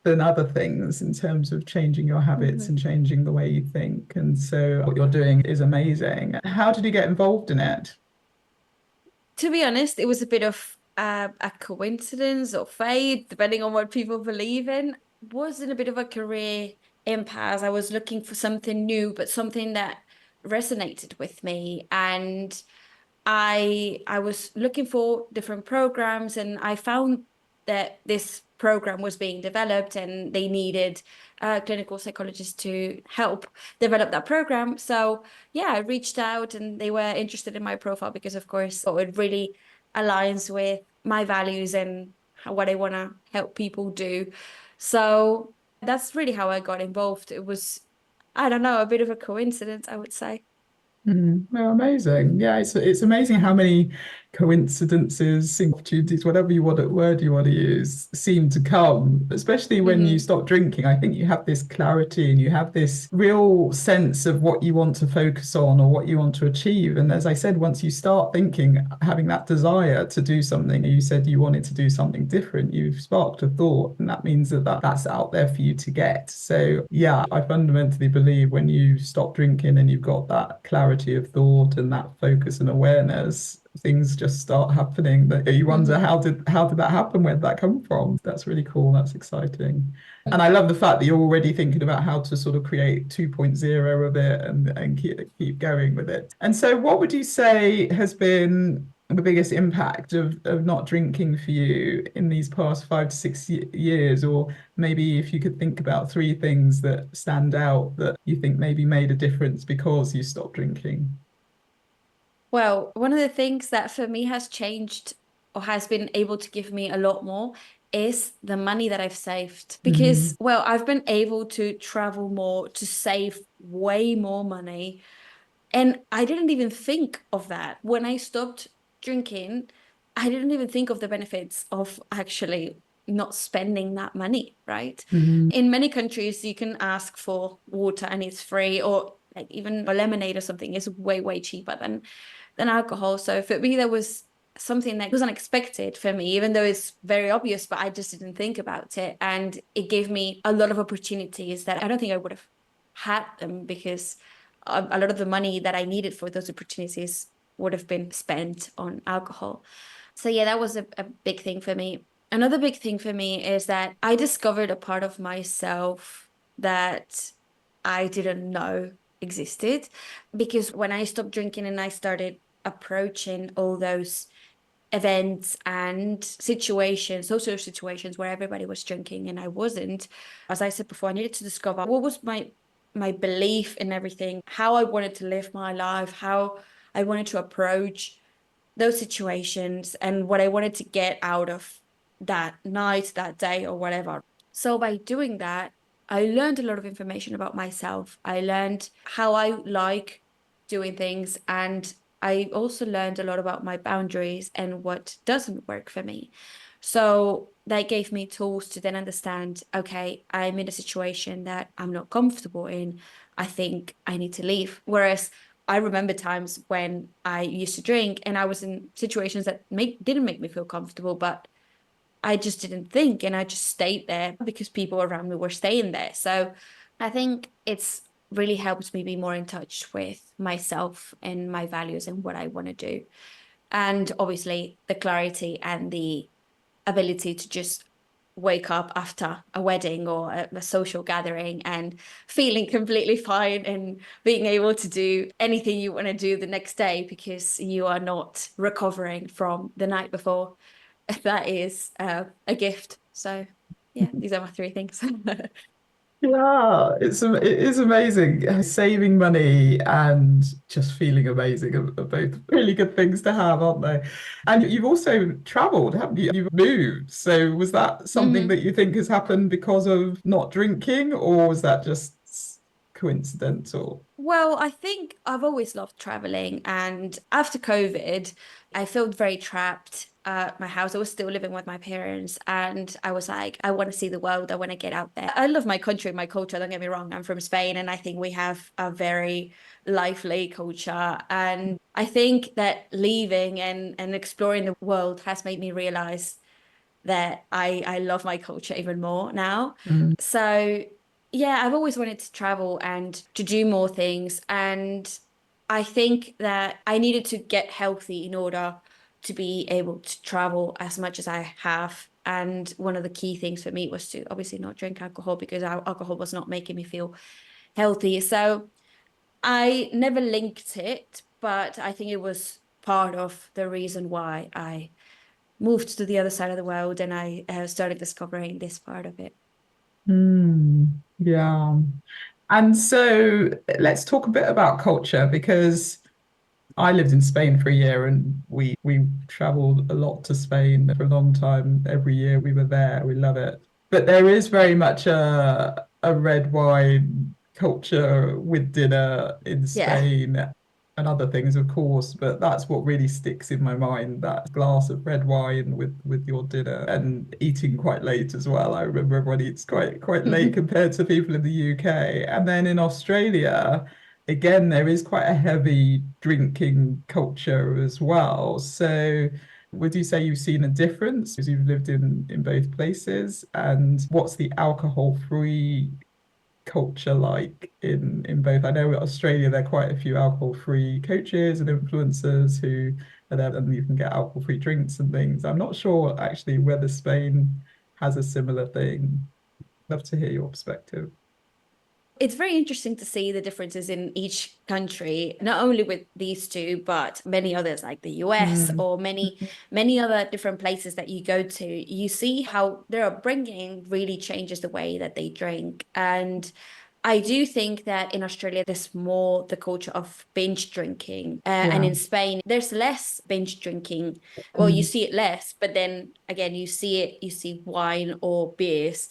Speaker 1: other things in terms of changing your habits
Speaker 2: Mm-hmm.
Speaker 1: and changing the way you think. And so what you're doing is amazing. How did you get involved in it?
Speaker 2: To be honest, it was a bit of a coincidence or fate, depending on what people believe in. Was in a bit of a career impasse. I was looking for something new, but something that resonated with me. And I was looking for different programs, and I found that this program was being developed and they needed a clinical psychologist to help develop that program. So yeah, I reached out and they were interested in my profile because of course it really aligns with my values and what I want to help people do. So that's really how I got involved. It was, I don't know, a bit of a coincidence, I would say.
Speaker 1: Well, amazing. Yeah, it's amazing how many coincidences, opportunities, whatever word you want to use, seem to come, especially when you
Speaker 2: Hmm.
Speaker 1: stop drinking. I think you have this clarity and you have this real sense of what you want to focus on or what you want to achieve. And as I said, once you start thinking, having that desire to do something, you said you wanted to do something different, you've sparked a thought, and that means that's out there for you to get. So yeah, I fundamentally believe when you stop drinking and you've got that clarity of thought and that focus and awareness, things just start happening that you wonder
Speaker 2: Hmm.
Speaker 1: how did that happen? Where did that come from? That's really cool. That's exciting. And I love the fact that you're already thinking about how to sort of create 2.0 of it and keep going with it. And so what would you say has been the biggest impact of not drinking for you in these past 5 to 6 years? Or maybe if you could think about three things that stand out that you think maybe made a difference because you stopped drinking.
Speaker 2: Well, one of the things that for me has changed or has been able to give me a lot more is the money that I've saved.
Speaker 1: Mm,
Speaker 2: Because, well, I've been able to travel more, to save way more money. And I didn't even think of that. When I stopped drinking, I didn't even think of the benefits of actually not spending that money, right?
Speaker 1: mm,
Speaker 2: In many countries, you can ask for water and it's free, or like even a lemonade or something is way, way cheaper than alcohol. So for me, there was something that was unexpected for me, even though it's very obvious, but I just didn't think about it. And it gave me a lot of opportunities that I don't think I would have had them because a lot of the money that I needed for those opportunities would have been spent on alcohol. So yeah, that was a big thing for me. Another big thing for me is that I discovered a part of myself that I didn't know existed, because when I stopped drinking and I started approaching all those events and situations, social situations where everybody was drinking and I wasn't, as I said before, I needed to discover what was my belief in everything, how I wanted to live my life, how I wanted to approach those situations, and what I wanted to get out of that night, that day, or whatever. So by doing that, I learned a lot of information about myself. I learned how I like doing things, and I also learned a lot about my boundaries and what doesn't work for me. So that gave me tools to then understand, okay, I'm in a situation that I'm not comfortable in. I think I need to leave. Whereas I remember times when I used to drink and I was in situations that didn't make me feel comfortable, but I just didn't think and I just stayed there because people around me were staying there. So I think it's really helped me be more in touch with myself and my values and what I want to do. And obviously the clarity and the ability to just wake up after a wedding or a social gathering and feeling completely fine and being able to do anything you want to do the next day because you are not recovering from the night before. That is a gift. So, yeah, these are my three things.
Speaker 1: yeah, it is amazing. Saving money and just feeling amazing are both really good things to have, aren't they? And you've also traveled, haven't you? You've moved. So was that something
Speaker 2: Mhm.
Speaker 1: that you think has happened because of not drinking, or was that just coincidental?
Speaker 2: Well, I think I've always loved traveling. And after COVID, I felt very trapped at my house. I was still living with my parents. And I was like, I want to see the world. I want to get out there. I love my country, my culture. Don't get me wrong. I'm from Spain. And I think we have a very lively culture. And I think that leaving and exploring the world has made me realize that I love my culture even more now.
Speaker 1: Mm.
Speaker 2: So yeah, I've always wanted to travel and to do more things. And I think that I needed to get healthy in order to be able to travel as much as I have. And one of the key things for me was to obviously not drink alcohol because alcohol was not making me feel healthy. So I never linked it, but I think it was part of the reason why I moved to the other side of the world and I started discovering this part of it.
Speaker 1: Yeah. And so let's talk a bit about culture because I lived in Spain for a year and we traveled a lot to Spain for a long time. Every year we were there. We love it. But there is very much a red wine culture with dinner in
Speaker 2: Yeah.
Speaker 1: Spain. and other things, of course, but that's what really sticks in my mind, that glass of red wine with your dinner and eating quite late as well. I remember everyone eats quite late compared to people in the UK. And then in Australia, again, there is quite a heavy drinking culture as well. So would you say you've seen a difference as you've lived in both places? And what's the alcohol-free culture like in both? I know in Australia there are quite a few alcohol-free coaches and influencers who are there, and you can get alcohol-free drinks and things. I'm not sure actually whether Spain has a similar thing. Love to hear your perspective.
Speaker 2: It's very interesting to see the differences in each country, not only with these two, but many others like the US
Speaker 1: Mm,
Speaker 2: or many other different places that you go to. You see how their upbringing really changes the way that they drink. And I do think that in Australia, there's more the culture of binge drinking. And
Speaker 1: yeah.
Speaker 2: in Spain, there's less binge drinking. Well, you
Speaker 1: Mm,
Speaker 2: see it less, but then again, you see wine or beers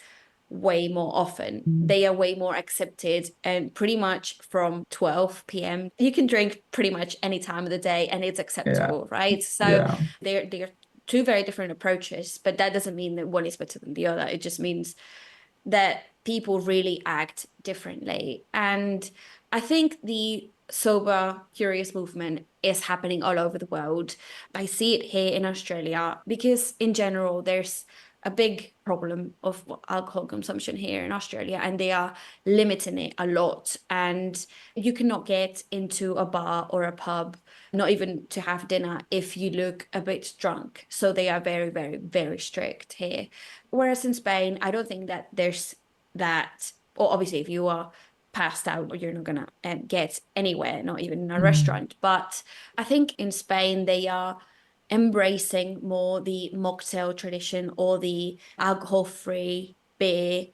Speaker 2: way more often.
Speaker 1: mm,
Speaker 2: They are way more accepted, and pretty much from 12 p.m. you can drink pretty much any time of the day and it's
Speaker 1: yeah.
Speaker 2: acceptable, right? So
Speaker 1: Yeah.
Speaker 2: they're two very different approaches, but that doesn't mean that one is better than the other. It just means that people really act differently. And I think the sober, curious movement is happening all over the world. I see it here in Australia because, in general, there's a big problem of alcohol consumption here in Australia, and they are limiting it a lot. And you cannot get into a bar or a pub, not even to have dinner, if you look a bit drunk. So they are very, very, very strict here. Whereas in Spain, I don't think that there's that. Or obviously, if you are passed out, you're not gonna get anywhere, not even in a
Speaker 1: Mm,
Speaker 2: restaurant. But I think in Spain they are embracing more the mocktail tradition or the alcohol-free beer,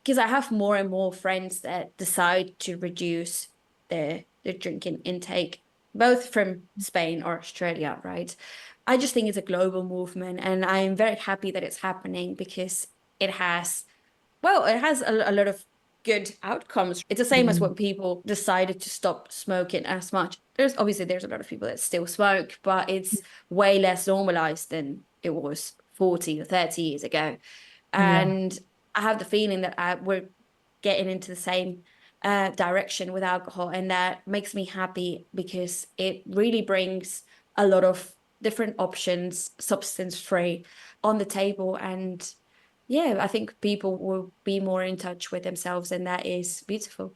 Speaker 2: because I have more and more friends that decide to reduce their drinking intake, both from Spain or Australia, right? I just think it's a global movement, and I'm very happy that it's happening because it has, well, it has a lot of good outcomes. It's the same as
Speaker 1: mm,
Speaker 2: when people decided to stop smoking as much. There's a lot of people that still smoke, but it's way less normalized than it was 40 or 30 years ago.
Speaker 1: yeah.
Speaker 2: And I have the feeling that we're getting into the same direction with alcohol, and that makes me happy because it really brings a lot of different options, substance free, on the table. And yeah, I think people will be more in touch with themselves, and that is beautiful.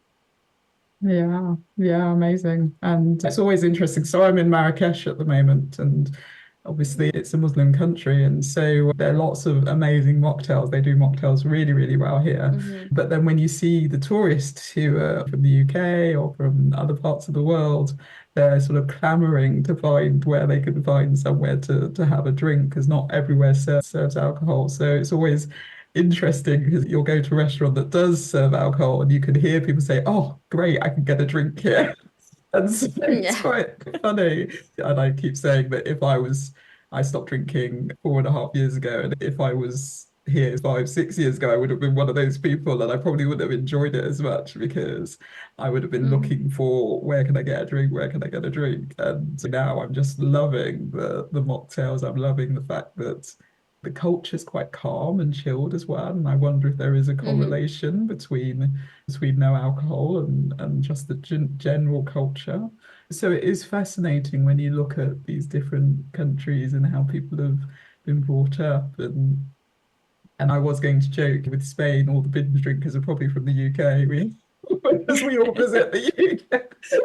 Speaker 1: Yeah, yeah, amazing. And it's always interesting. So I'm in Marrakesh at the moment, and obviously it's a Muslim country, and so there are lots of amazing mocktails. They do mocktails really, really well here.
Speaker 2: Mm-hmm.
Speaker 1: But then when you see the tourists who are from the UK or from other parts of the world, they're sort of clamoring to find where they can find somewhere to have a drink because not everywhere serves alcohol. So it's always interesting because you'll go to a restaurant that does serve alcohol and you can hear people say, "Oh, great, I can get a drink here." And so it's
Speaker 2: Yeah.
Speaker 1: quite funny. And I keep saying that I stopped drinking 4.5 years ago, and if I was here 5, 6 years ago, I would have been one of those people, and I probably wouldn't have enjoyed it as much because I would have been
Speaker 2: Mm-hmm.
Speaker 1: looking for where can I get a drink, where can I get a drink, and so now I'm just loving the mocktails. I'm loving the fact that the culture is quite calm and chilled as well, and I wonder if there is a
Speaker 2: Mm-hmm.
Speaker 1: correlation between no alcohol and just the general culture. So it is fascinating when you look at these different countries and how people have been brought up. And I was going to joke with Spain, all the binge drinkers are probably from the UK. As we all visit the UK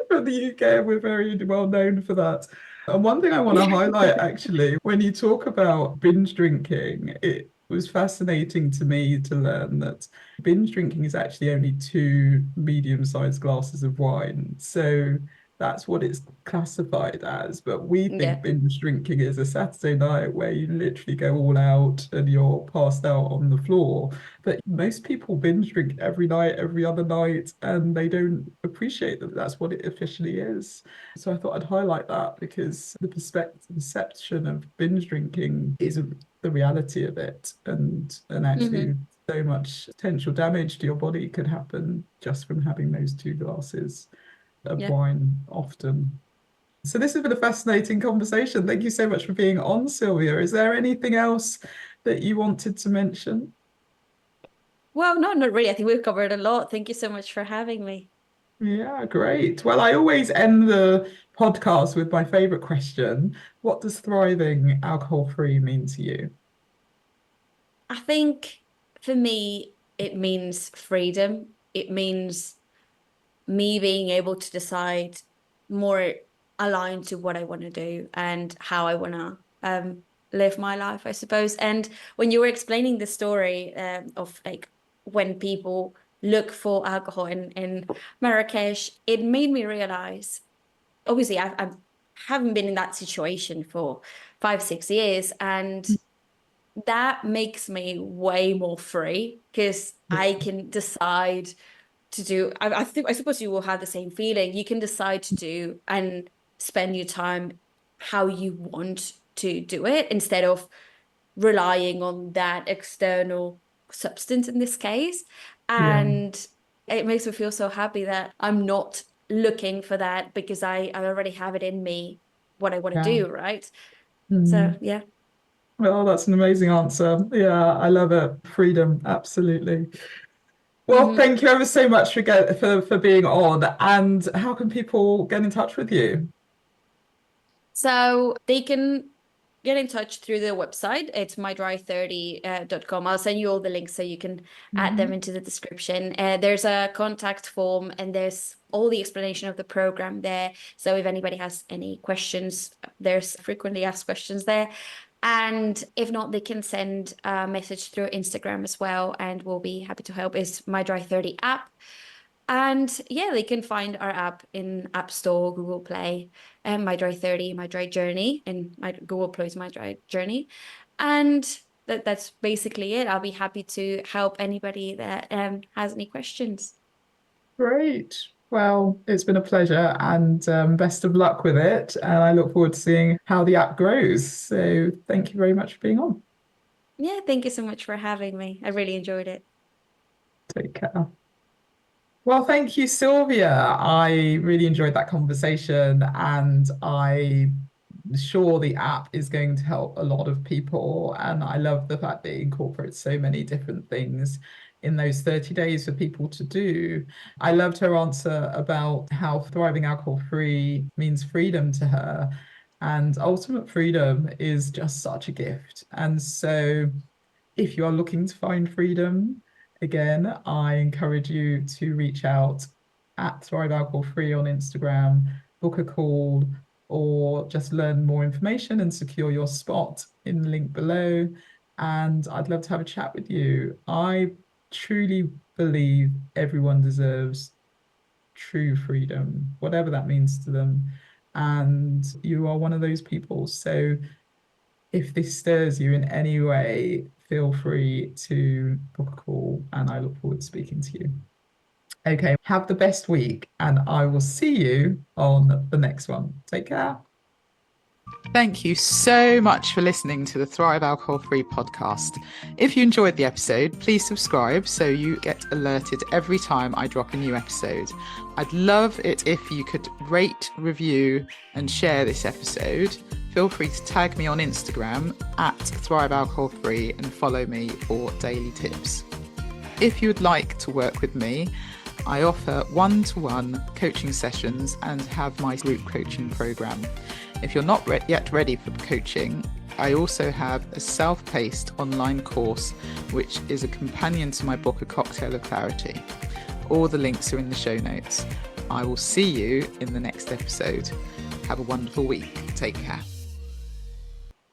Speaker 1: from the UK, we're very well known for that. And one thing I want to highlight actually, when you talk about binge drinking, it was fascinating to me to learn that binge drinking is actually only two medium-sized glasses of wine. So that's what it's classified as. But we think
Speaker 2: Yeah.
Speaker 1: binge drinking is a Saturday night where you literally go all out and you're passed out on the floor. But most people binge drink every night, every other night, and they don't appreciate that that's what it officially is. So I thought I'd highlight that because the perception of binge drinking is the reality of it, and
Speaker 2: Mm-hmm.
Speaker 1: actually so much potential damage to your body could happen just from having those two glasses of
Speaker 2: Yeah.
Speaker 1: wine often. So this has been a fascinating conversation. Thank you so much for being on, Sylvia. Is there anything else that you wanted to mention?
Speaker 2: Well, no, not really. I think we've covered a lot. Thank you so much for having me.
Speaker 1: Yeah, great. Well, I always end the podcast with my favorite question. What does thriving alcohol-free mean to you?
Speaker 2: I think for me, it means freedom. It means me being able to decide more aligned to what I want to do and how I want to live my life, I suppose. And when you were explaining the story of like when people look for alcohol in Marrakesh, it made me realize, obviously, I haven't been in that situation for 5, 6 years, and that makes me way more free because
Speaker 1: Yeah,
Speaker 2: I can decide to do. I suppose you will have the same feeling. You can decide to do and spend your time how you want to do it instead of relying on that external substance in this case.
Speaker 1: yeah,
Speaker 2: And it makes me feel so happy that I'm not looking for that because I already have it in me what I want to
Speaker 1: yeah.
Speaker 2: do, right? So
Speaker 1: Mm.
Speaker 2: yeah.
Speaker 1: Well, that's an amazing answer. Yeah, I love it. Freedom, absolutely. Well,
Speaker 2: Mm-hmm.
Speaker 1: thank you ever so much for being on. And how can people get in touch with you?
Speaker 2: So they can get in touch through the website. It's MyDry30.com. I'll send you all the links so you can add them
Speaker 1: Mhm.
Speaker 2: into the description. There's a contact form and there's all the explanation of the program there. So if anybody has any questions, there's frequently asked questions there. And if not, they can send a message through Instagram as well, and we'll be happy to help. It's MyDry30 app. And yeah, they can find our app in App Store, Google Play, and My Dry 30, My Dry Journey, and my Google Play's My Dry Journey. And that's basically it. I'll be happy to help anybody that has any questions.
Speaker 1: Great. Well, it's been a pleasure and best of luck with it. And I look forward to seeing how the app grows. So thank you very much for being on.
Speaker 2: Yeah, thank you so much for having me. I really enjoyed it.
Speaker 1: Take care. Well, thank you, Sylvia. I really enjoyed that conversation, and I'm sure the app is going to help a lot of people. And I love the fact that it incorporates so many different things in those 30 days for people to do. I loved her answer about how thriving alcohol-free means freedom to her. And ultimate freedom is just such a gift. And so if you are looking to find freedom, again, I encourage you to reach out at Thrive Alcohol Free on Instagram, book a call, or just learn more information and secure your spot in the link below. And I'd love to have a chat with you. I truly believe everyone deserves true freedom, whatever that means to them. And you are one of those people. So if this stirs you in any way, feel free to book a call and I look forward to speaking to you. Okay, have the best week and I will see you on the next one. Take care. Thank you so much for listening to the Thrive Alcohol Free podcast. If you enjoyed the episode, please subscribe so you get alerted every time I drop a new episode. I'd love it if you could rate, review, and share this episode. Feel free to tag me on Instagram at Thrive Alcohol Free and follow me for daily tips. If you would like to work with me, I offer one-to-one coaching sessions and have my group coaching program. If you're not yet ready for coaching, I also have a self-paced online course, which is a companion to my book, A Cocktail of Clarity. All the links are in the show notes. I will see you in the next episode. Have a wonderful week. Take care.